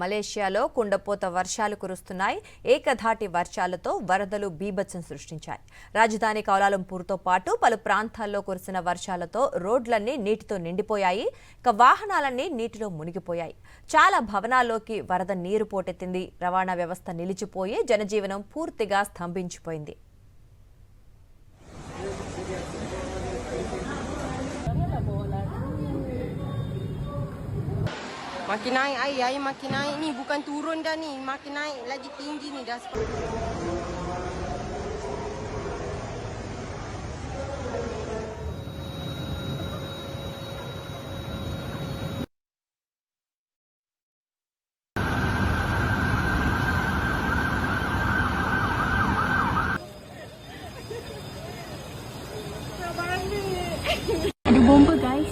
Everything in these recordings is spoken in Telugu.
మలేషియాలో కుండపోత వర్షాలు కురుస్తున్నాయి. ఏకధాటి వర్షాలతో వరదలు బీభత్సం సృష్టించాయి. రాజధాని కౌలాలంపూర్తో పాటు పలు ప్రాంతాల్లో కురిసిన వర్షాలతో రోడ్లన్నీ నీటితో నిండిపోయాయి. వాహనాలన్నీ నీటిలో మునిగిపోయాయి. చాలా భవనాల్లోకి వరద నీరు పోటెత్తింది. రవాణా వ్యవస్థ నిలిచిపోయి జనజీవనం పూర్తిగా స్తంభించిపోయింది. Makin naik air makin naik ni, bukan turun dah ni, makin naik lagi tinggi ni dah. Ada bomba guys.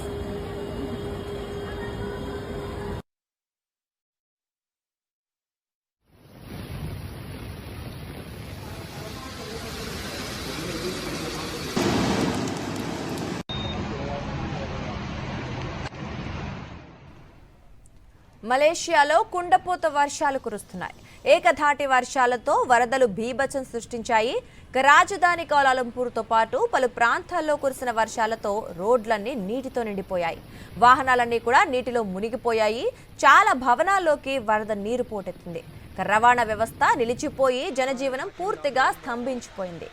మలేషియాలో కుండపోత వర్షాలు కురుస్తున్నాయి. ఏకధాటి వర్షాలతో వరదలు బీభత్సం సృష్టించాయి. రాజధాని కౌలాలంపూర్తో పాటు పలు ప్రాంతాల్లో కురిసిన వర్షాలతో రోడ్లన్నీ నీటితో నిండిపోయాయి. వాహనాలన్నీ కూడా నీటిలో మునిగిపోయాయి. చాలా భవనాల్లోకి వరద నీరు పోటెత్తింది. రవాణా వ్యవస్థ నిలిచిపోయి జనజీవనం పూర్తిగా స్తంభించిపోయింది.